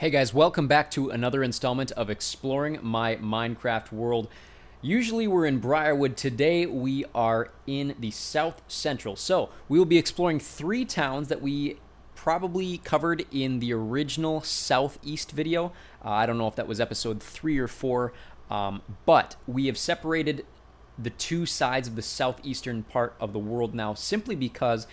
Hey guys, welcome back to another installment of Exploring My Minecraft World. Usually we're in Briarwood. Today we are in the South Central. So we will be exploring three towns that we probably covered in the original Southeast video. I don't know if that was episode 3 or 4, but we have separated the two sides of the southeastern part of the world now simply because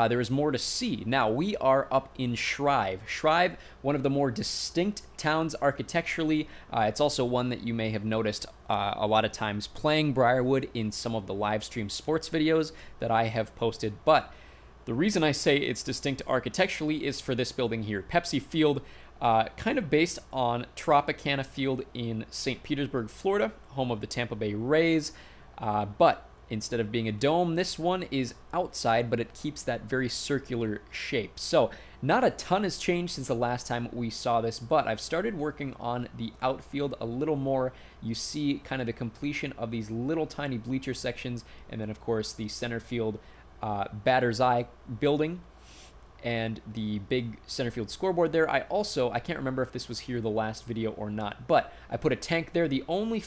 there is more to see. Now, we are up in Shreiv. Shreiv, one of the more distinct towns architecturally. It's also one that you may have noticed a lot of times playing Briarwood in some of the live stream sports videos that I have posted. But the reason I say it's distinct architecturally is for this building here, Pepsi Field, kind of based on Tropicana Field in St. Petersburg, Florida, home of the Tampa Bay Rays. But instead of being a dome, this one is outside, but it keeps that very circular shape. So not a ton has changed since the last time we saw this, but I've started working on the outfield a little more. You see kind of the completion of these little tiny bleacher sections, and then of course the center field batter's eye building and the big center field scoreboard there. I can't remember if this was here the last video or not, but I put a tank there. The only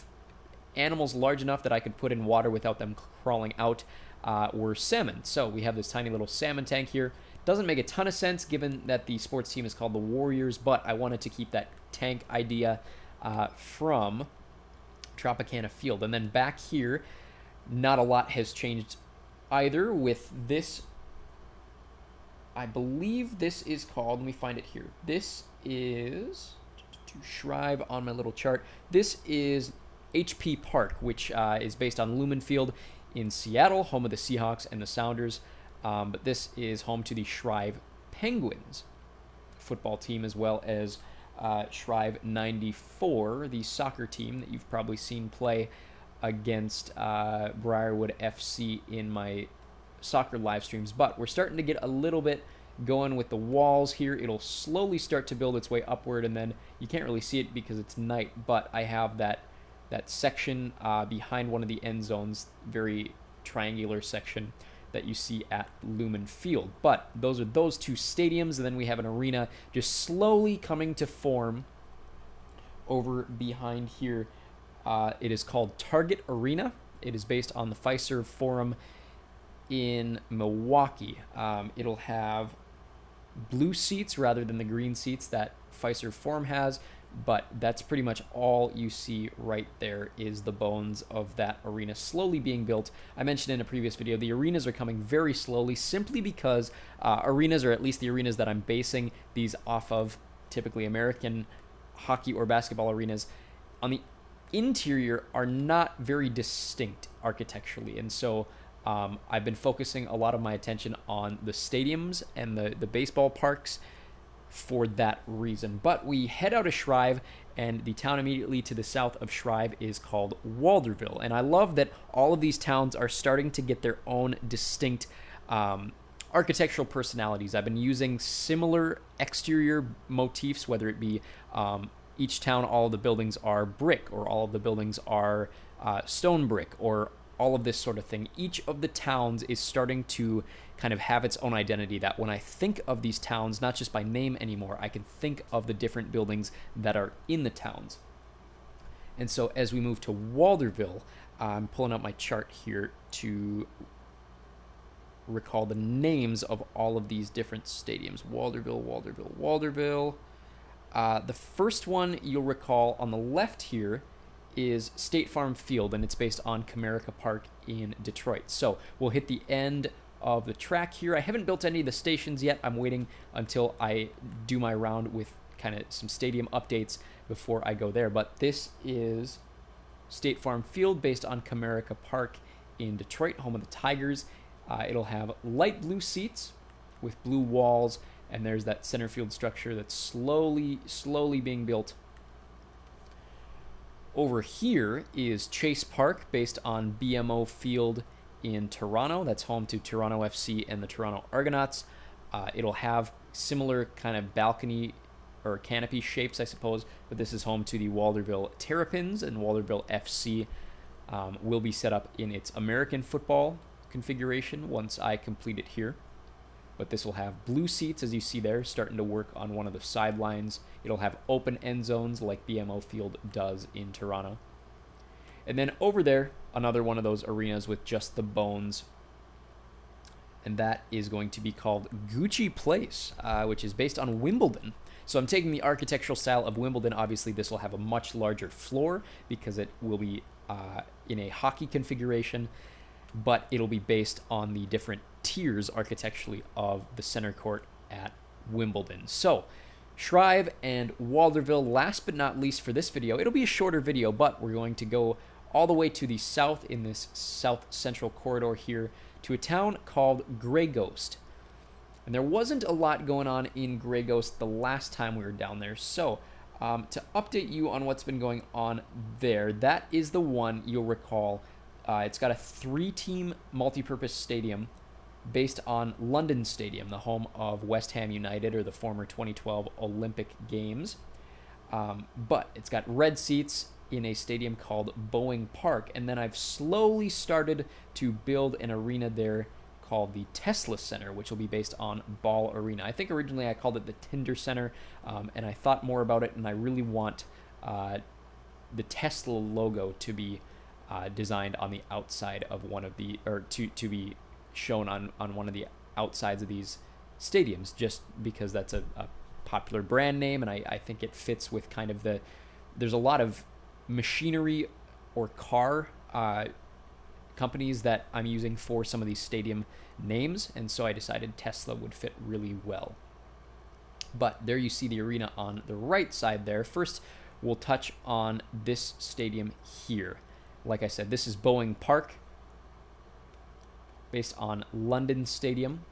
animals large enough that I could put in water without them crawling out were salmon. So we have this tiny little salmon tank here. Doesn't make a ton of sense given that the sports team is called the Warriors, but I wanted to keep that tank idea from Tropicana Field. And then back here, not a lot has changed either with this. I believe this is called, let me find it here. This is, to Shreiv on my little chart, this is HP Park, which is based on Lumen Field in Seattle, home of the Seahawks and the Sounders. But this is home to the Shreiv Penguins football team, as well as Shreiv 94, the soccer team that you've probably seen play against Briarwood FC in my soccer live streams. But we're starting to get a little bit going with the walls here. It'll slowly start to build its way upward, and then you can't really see it because it's night, but I have that section behind one of the end zones, very triangular section that you see at Lumen Field. But those are those two stadiums, and then we have an arena just slowly coming to form over behind here. It is called Target Arena. It is based on the Fiserv Forum in Milwaukee. It'll have blue seats rather than the green seats that Fiserv Forum has, but that's pretty much all you see right there is the bones of that arena slowly being built. I mentioned in a previous video, the arenas are coming very slowly simply because arenas, or at least the arenas that I'm basing these off of, typically American hockey or basketball arenas, on the interior are not very distinct architecturally. And so I've been focusing a lot of my attention on the stadiums and the baseball parks for that reason. But we head out of Shreiv, and the town immediately to the south of Shreiv is called Walderville. And I love that all of these towns are starting to get their own distinct architectural personalities. I've been using similar exterior motifs, whether it be each town, all of the buildings are brick, or all of the buildings are stone brick, or all of this sort of thing. Each of the towns is starting to kind of have its own identity, that when I think of these towns, not just by name anymore, I can think of the different buildings that are in the towns. And so as we move to Walderville, I'm pulling up my chart here to recall the names of all of these different stadiums. Walderville, Walderville, Walderville. The first one you'll recall on the left here is State Farm Field, and it's based on Comerica Park in Detroit. So we'll hit the end of the track here. I haven't built any of the stations yet. I'm waiting until I do my round with kind of some stadium updates before I go there. But this is State Farm Field based on Comerica Park in Detroit, home of the Tigers. It'll have light blue seats with blue walls, and there's that center field structure that's slowly being built. Over here is Chase Park, based on BMO Field in Toronto. That's home to Toronto FC and the Toronto Argonauts. It'll have similar kind of balcony or canopy shapes, I suppose, but this is home to the Walderville Terrapins, and Walderville FC will be set up in its American football configuration once I complete it here. but this will have blue seats, as you see there, starting to work on one of the sidelines. It'll have open end zones like BMO Field does in Toronto. And then over there, another one of those arenas with just the bones, and that is going to be called Gucci Place, which is based on Wimbledon. So I'm taking the architectural style of Wimbledon. Obviously, this will have a much larger floor because it will be in a hockey configuration, but it'll be based on the different tiers architecturally of the center court at Wimbledon. So Shreiv and Walderville, last but not least for this video. It'll be a shorter video, but we're going to go all the way to the south in this south central corridor here to a town called Greyghost. And there wasn't a lot going on in Greyghost the last time we were down there. So to update you on what's been going on there, that is the one you'll recall. It's got a 3-team multi-purpose stadium based on London Stadium, the home of West Ham United, or the former 2012 Olympic Games. But it's got red seats in a stadium called Boeing Park. And then I've slowly started to build an arena there called the Tesla Center, which will be based on Ball Arena. I think originally I called it the Tinder Center, and I thought more about it, and I really want the Tesla logo to be designed on the outside of one of the, or to be shown on one of the outsides of these stadiums, just because that's a popular brand name, and I think it fits with kind of there's a lot of machinery or car companies that I'm using for some of these stadium names, and so I decided Tesla would fit really well. But there you see the arena on the right side there. First, we'll touch on this stadium here. Like I said, this is Boeing Park, based on London Stadium.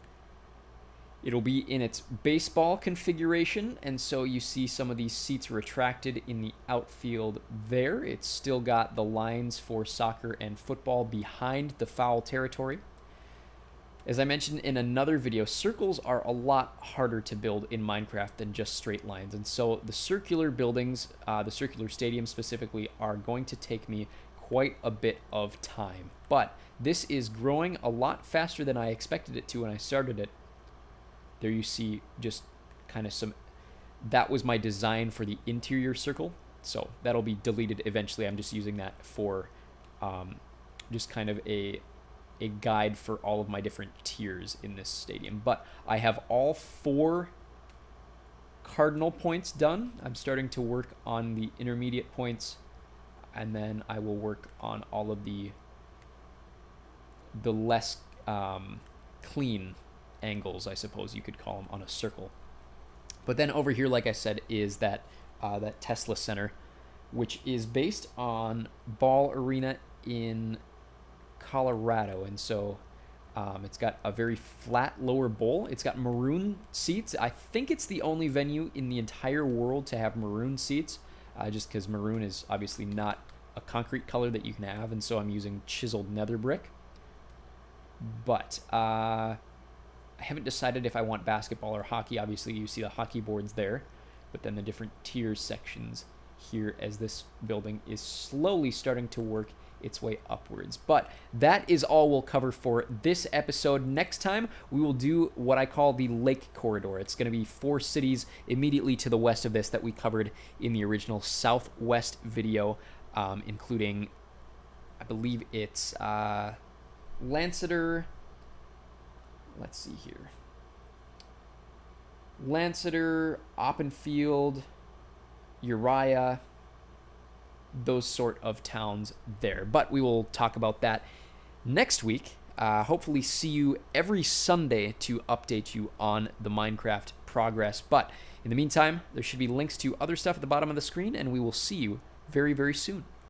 It'll be in its baseball configuration, and so you see some of these seats retracted in the outfield there. It's still got the lines for soccer and football behind the foul territory. As I mentioned in another video, circles are a lot harder to build in Minecraft than just straight lines, and so the circular buildings, the circular stadium specifically, are going to take me quite a bit of time. But this is growing a lot faster than I expected it to when I started it. There you see just kind of that was my design for the interior circle. So that'll be deleted eventually. I'm just using that for just kind of a guide for all of my different tiers in this stadium. But I have all 4 cardinal points done. I'm starting to work on the intermediate points, and then I will work on all of the less clean angles, I suppose you could call them, on a circle. But then over here, like I said, is that Tesla Center, which is based on Ball Arena in Colorado, and so it's got a very flat lower bowl. It's got maroon seats. I think it's the only venue in the entire world to have maroon seats, just because maroon is obviously not a concrete color that you can have, and so I'm using chiseled nether brick. But I haven't decided if I want basketball or hockey. Obviously, you see the hockey boards there, but then the different tier sections here as this building is slowly starting to work its way upwards. But that is all we'll cover for this episode. Next time, we will do what I call the Lake Corridor. It's going to be 4 cities immediately to the west of this that we covered in the original Southwest video, including, I believe it's Lancaster. Let's see here. Lancaster, Oppenfield, Uriah, those sort of towns there. But we will talk about that next week. Hopefully see you every Sunday to update you on the Minecraft progress. But in the meantime, there should be links to other stuff at the bottom of the screen, and we will see you very, very soon.